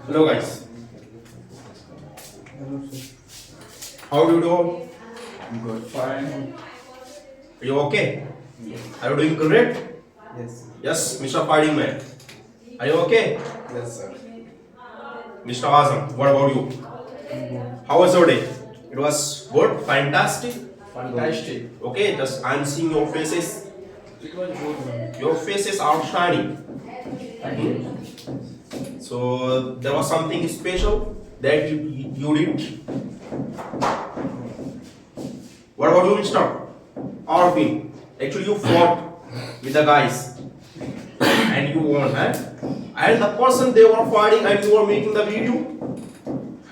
Hello guys, how do you do? Good. Fine. Are you okay? Are you doing great? Yes. Yes, Mr. Fighting Man. Are you okay? Yes, sir. Mr. Azam, what about you? How was your day? It was good, fantastic. Fantastic. Okay, just I'm seeing your faces. It was good. Your faces are shining. Thank you. So there was something special that you did. What about you, Mr. Arvin? Actually, you fought with the guys and you won, huh? And the person they were fighting and you were making the video.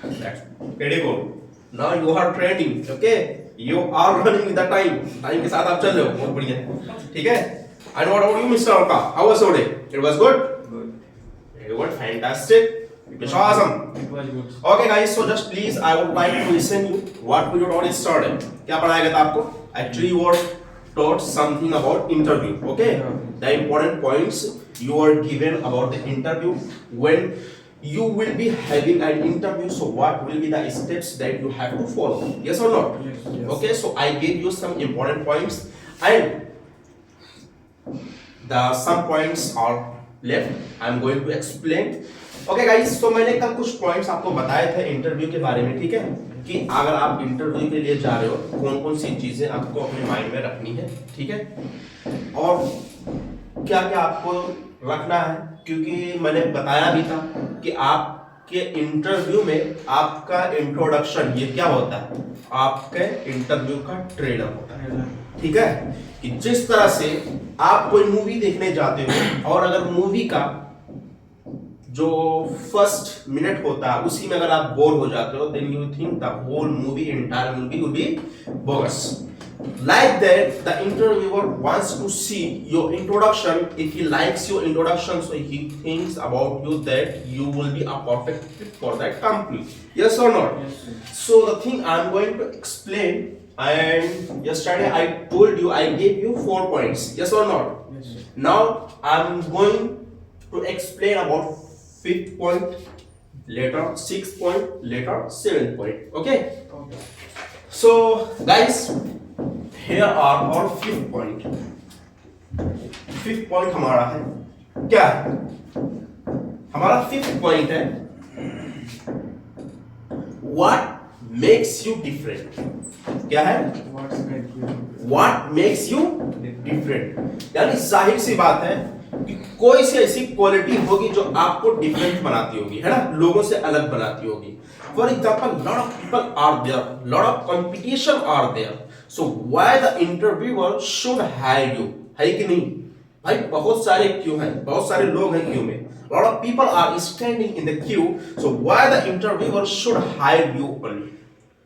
That's pretty good. Now you are trending, okay? You are running with the time. Time के साथ आप चल रहे हो, बहुत बढ़िया. ठीक है? And what about you, Mr. Orka? How was your day? It was good. Good. Very good, fantastic. It was awesome. It was good. Okay guys, so just please I would like to listen you what we already started. क्या पढ़ाया गया था आपको? Actually you were taught something about interview. Okay? The important points you are given about the interview when you will be having an interview. So what will be the steps that you have to follow? Yes or not? Yes. Okay, so I gave you some important points and the some points are left. I'm going to explain. Okay guys, तो मैंने कल कुछ points आपको बताए थे interview के बारे में, ठीक है? कि अगर आप इंटरव्यू के लिए जा रहे हो कौन कौन सी चीजें आपको अपने माइंड में रखनी है, ठीक है? और क्या क्या आपको रखना है, क्योंकि मैंने बताया भी था कि आपके इंटरव्यू में आपका इंट्रोडक्शन ये क्या होता है, आपके इंटरव्यू का ट्रेलर होता है, ठीक है? कि जिस तरह से आप कोई मूवी देखने जाते हो और अगर मूवी का जो फर्स्ट मिनट होता है उसी में अगर आप बोर हो जाते हो then you think the whole movie entire movie will be bogus. Like that, the interviewer wants to see your introduction. If he likes your introduction, so he thinks about you that you will be a perfect fit for that company. Yes or not? Yes, sir. So the thing I'm going to explain, and yesterday I told you I gave you 4 points. Yes or not? Yes, sir. Now I'm going to explain about 5th point, later 6th point, later 7th point. Okay? Okay. So guys, here are our 5th point. 5th point हमारा है क्या है? हमारा 5th point है what makes you different. क्या है? What's make you? What makes you different. यानी जाहिर सी बात है कि कोई सी ऐसी क्वालिटी होगी जो आपको डिफरेंट बनाती होगी, है ना? लोगों से अलग बनाती होगी. For example lot of people are there, lot of competition are there, so why the interviewer should hire you. है कि नहीं भाई? बहुत सारे क्यों हैं, बहुत सारे लोग हैं क्यों में. Lot of people are standing in the queue, so why the interviewer should hire you only.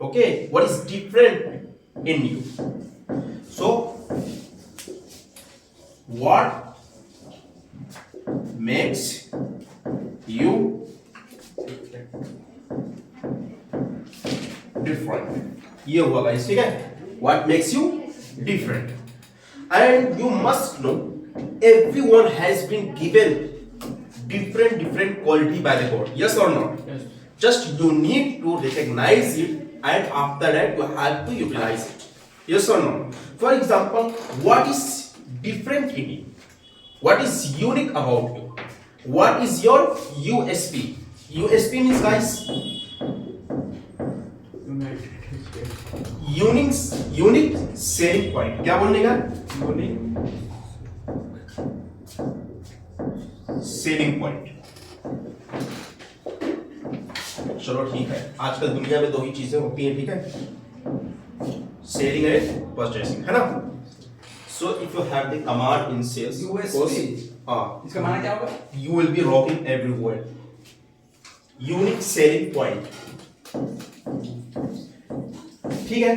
Okay, what is different in you? So what makes you different. ये हुआ गाइस, ठीक है? What makes you different? And you must know everyone has been given different quality by the God. Yes or not? Yes. Just you need to recognize it and after that you have to utilize it. Yes or no? For example, what is different in you? What is unique about you? What is your USP? USP means guys unique selling point. क्या बोलने का? Selling point. चलो ठीक है, आजकल दुनिया में 2 ही चीजें होती हैं, ठीक है? सेलिंग एंड परचेसिंग, है ना? So if you have the command in sales, USP. इसका माना क्या होगा? You will be rocking everywhere. Unique selling point. ठीक है?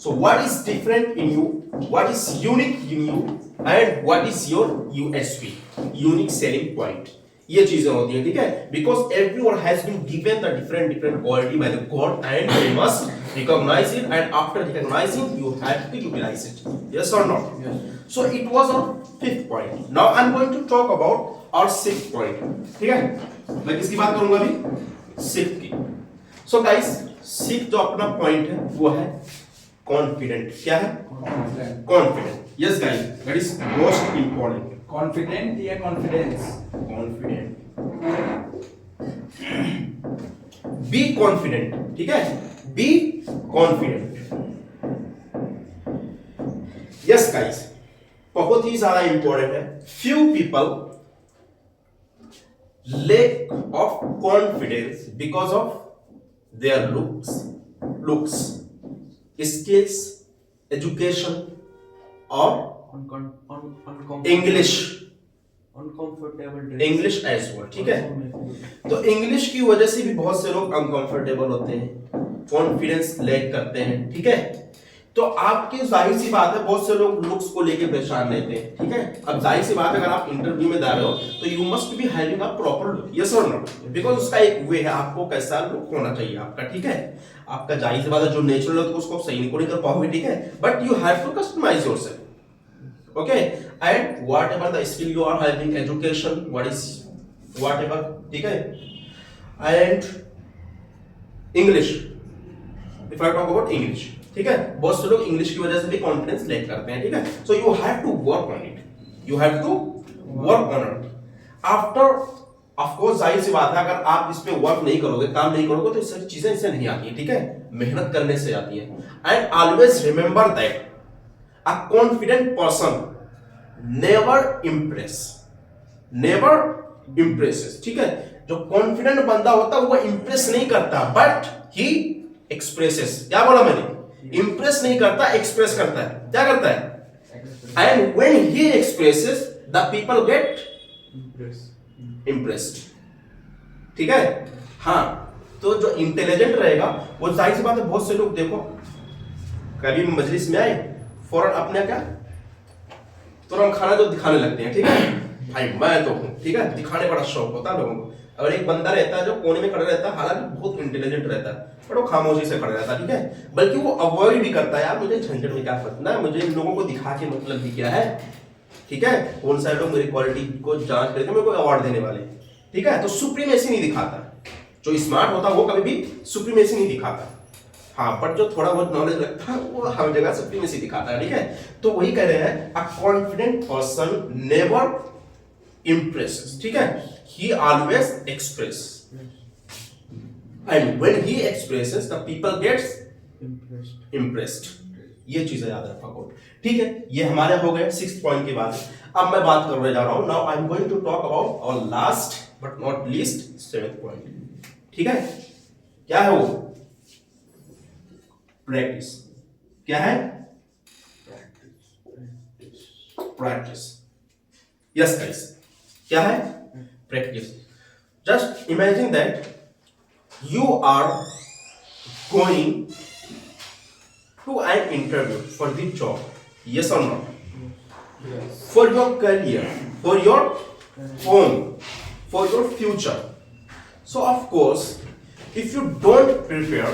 So what is different in you? What is unique in you? And what is your USP? Unique selling point. ये चीजें होती हैं, ठीक है? Because everyone has been given the different quality by the God and they must recognize it, and after recognizing you have to utilize it. Yes or not? Yes. So it was our fifth point. Now I'm going to talk about our sixth point. ठीक है, मैं किसकी बात करूंगा अभी? Sixth की. So guys, sixth जो अपना पॉइंट है वो है कॉन्फिडेंट. क्या है? Confident. Confident. Yes guys, that is most important. Confident या confidence? कॉन्फिडेंट. Be confident. ठीक है, बी कॉन्फिडेंट. यस गाइस, बहुत ही ज्यादा इंपॉर्टेंट है. Few people lack of confidence because of their looks, skills, education or English. English as well. ठीक है, तो English की वजह से भी बहुत से लोग अनकंफर्टेबल होते हैं, कॉन्फिडेंस लैक करते हैं. ठीक है, तो आपकी जाहिर सी बात है बहुत से लोग लुक्स को लेके परेशान रहते हैं. ठीक है, अब जाहिर सी बात है अगर आप इंटरव्यू में जा रहे हो तो you must be having a proper look. Yes और नो? बिकॉज उसका एक वे है, आपको कैसा लुक होना चाहिए आपका. ठीक है, आपका जाहिर सी बात है जो नेचुरल है तो उसको सही नहीं कर पाओगे. ठीक है, but you have to customise yourself. Okay, and whatever the skill you are having, education, whatever, ठीक है, and English. If I talk about English, ठीक है, बहुत से लोग इंग्लिश की वजह से भी कॉन्फिडेंस लैक करते हैं. ठीक है, so you have to work on it. You have to work on it. After, of course, जाहिर सी बात है अगर आप इस पे वर्क नहीं करोगे, काम नहीं करोगे तो सारी चीजें इससे नहीं आती है. ठीक है, मेहनत करने से आती है. And always remember that a confident person never impresses. ठीक है, जो कॉन्फिडेंट बंदा होता है वो इंप्रेस नहीं करता, बट ही एक्सप्रेसेस. क्या बोला मैंने? इंप्रेस नहीं करता, एक्सप्रेस करता है. क्या करता है? And when he expresses the people get impressed. ठीक है, हाँ, तो जो इंटेलिजेंट रहेगा वो जाहिर सी बात है बहुत से लोग देखो कभी मजलिस में आए फौरन अपने क्या तुरंत खाना जो दिखाने लगते हैं. ठीक है भाई, मैं तो हूं. ठीक है, दिखाने बड़ा शौक होता है लोगों को. अगर एक बंदा रहता है जो कोने में खड़ा रहता है, हालांकि बहुत इंटेलिजेंट रहता है, पर वो खामोशी से खड़ा रहता है. ठीक है, बल्कि वो अवॉइड भी करता है, यार मुझे झंझट में क्या फंसना है, मुझे इन लोगों को दिखा के मतलब भी क्या है. ठीक है, कौन सा लोग मेरी क्वालिटी को जांच करके मेरे को अवार्ड देने वाले. ठीक है, तो सुप्रीमेसी नहीं दिखाता. जो स्मार्ट होता है वो कभी भी सुप्रीमेसी नहीं दिखाता. हाँ, बट जो थोड़ा बहुत नॉलेज रखता है वो हर जगह सुप्रीमेसी दिखाता है. ठीक है, तो वही कह रहे हैं a confident person never impresses. ठीक है, he always express, and when he expresses the people gets impressed. ये चीजें याद रखो. ठीक है, ये हमारे हो गए 6th पॉइंट की बात. अब मैं बात करने जा रहा हूं. Now I am going to talk about our last but not least 7th point. ठीक है, क्या है वो? प्रैक्टिस. क्या है? प्रैक्टिस. यस गाइस, क्या है? Practice. Just imagine that you are going to an interview for the job. Yes और not? For your career, for your home, for your future. So of course, if you don't prepare,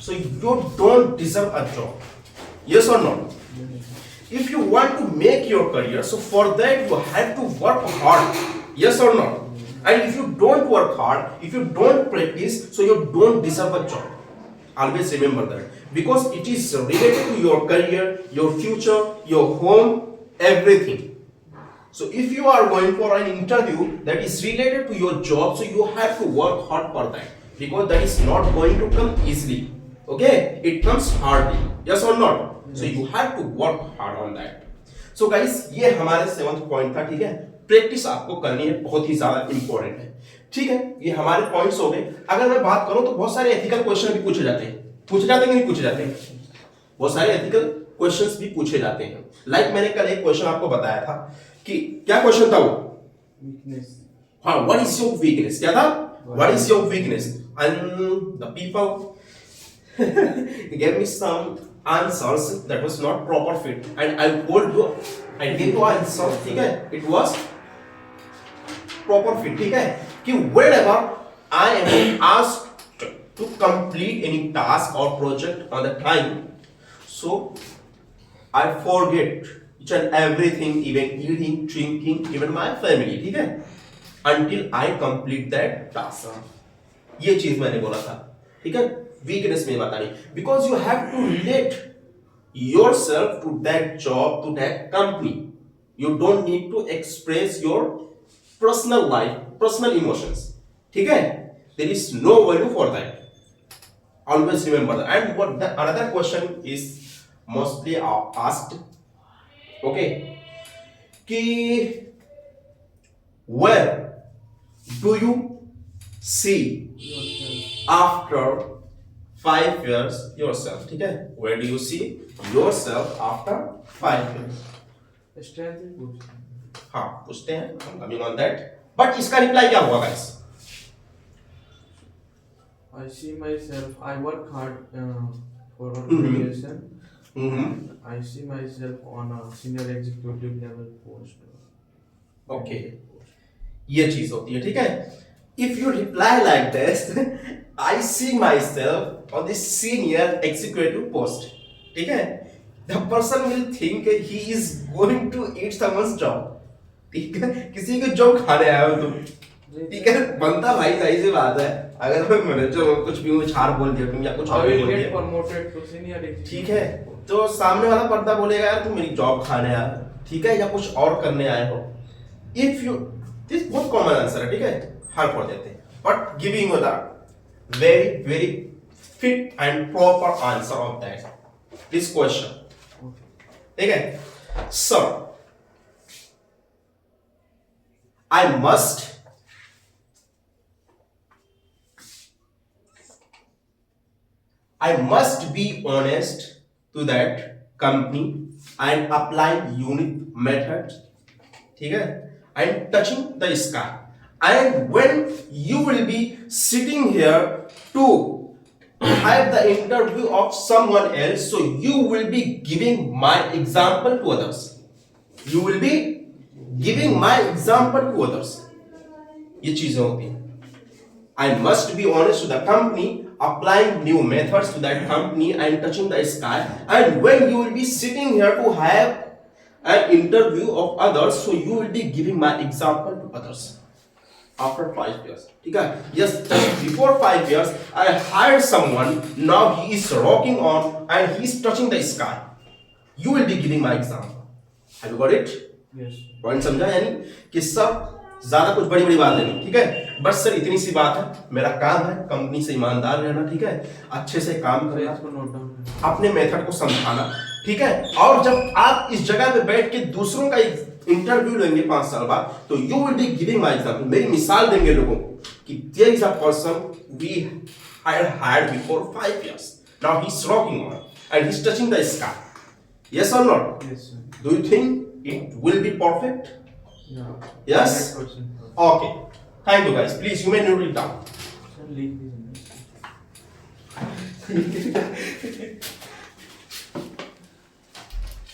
so you don't deserve a job. Yes or no? If you want to make your career, so for that you have to work hard. Yes or no? And if you don't work hard, if you don't practice, so you don't deserve a job. Always remember that, because it is related to your career, your future, your home, everything. So if you are going for an interview that is related to your job, so you have to work hard for that, because that is not going to come easily. Okay, it comes hardly. Yes or not? So you have to work hard on that. So guys, ये हमारे 7th point था. ठीक है, practice आपको करनी है, बहुत ही ज्यादा इंपॉर्टेंट है. ठीक है, ये हमारे पॉइंट्स हो गए. अगर मैं बात करूं तो बहुत सारे एथिकल क्वेश्चन भी पूछे जाते हैं. पूछे जाते हैं कि नहीं पूछे जाते हैं? बहुत सारे एथिकल क्वेश्चंस भी पूछे जाते हैं. लाइक मैंने कल एक क्वेश्चन आपको बताया था कि क्या क्वेश्चन था वो? Weakness. हाँ, what is your weakness? क्या था? What is your weakness? And the people gave me some answers that was not proper fit, and I told you, I gave you answer. ठीक है, it was proper fit. ठीक है, कि whenever I am asked to complete any task or project on the time. So I forget each and everything, even eating, drinking, even my family, ठीक है, until I complete that task. ये चीज मैंने बोला था, ठीक है. वीकनेस में बतानी, because you have to relate yourself to that job, to that company. You don't need to express your personal life, personal emotions, ठीक है. There is no value for that. Always remember that. And what the another question is mostly asked, okay, कि where do you see after 5 years yourself, ठीक है. Where do you see yourself after 5 years? Strength is good. हाँ पूछते हैं, हम coming on that. But इसका reply क्या हुआ guys? I see myself. I work hard for organization. I see myself on a senior executive level post. Okay, ये चीज होती है, ठीक है. If you reply like this, I see myself on this senior executive post, ठीक है, the person will think he is going to eat someone's job, ठीक है. किसी की जॉब खाने आए हो तुम, ठीक है. बनता भाई सही से बात है, अगर मैं मैनेजर कुछ भी उछाड़ बोल दिया तुम या कुछ और बोल दिया, promoted to senior executive. ठीक है, तो सामने वाला पर्दा बोलेगा यार तुम मेरी जॉब खाने आए हो, ठीक है, या कुछ और करने आए हो. इफ यू, दिस बहुत कॉमन आंसर है, ठीक है, हर पढ़ देते हैं, but giving you the very very fit and proper answer of that this question, ठीक है. Sir, I must be honest to that company and apply unique methods, ठीक है, and touching the sky. And when you will be sitting here to have the interview of someone else, so you will be giving my example to others. You will be giving my example to others. ये चीजें होती हैं. I must be honest to the company, applying new methods to that company and touching the sky. And when you will be sitting here to have an interview of others, so you will be giving my example to others. After 5 years, ठीक है. Yes, just before 5 years, I hired someone. Now he is rocking on and he is touching the sky. You will be giving my example. Have you got it? Yes. Point समझा? यानी कि सब ज्यादा कुछ बड़ी बड़ी बात नहीं, ठीक है. बस सर इतनी सी बात है, मेरा काम है कंपनी से ईमानदार रहना, ठीक है, अच्छे से काम करना, अपने मेथड को समझाना, ठीक है. और जब आप इस जगह पे बैठ के दूसरों का इंटरव्यू लेंगे 5 साल बाद, तो you will be giving my example, मेरी मिसाल देंगे लोगों को कि there is a person we hired before 5 years. Now he's rocking on and he's touching the sky. Yes or not? Yes, sir. Do you think it will be perfect? Yeah. Yes? 100%. Okay. Thank you guys. Please, you may note it down. Sir, leave this in.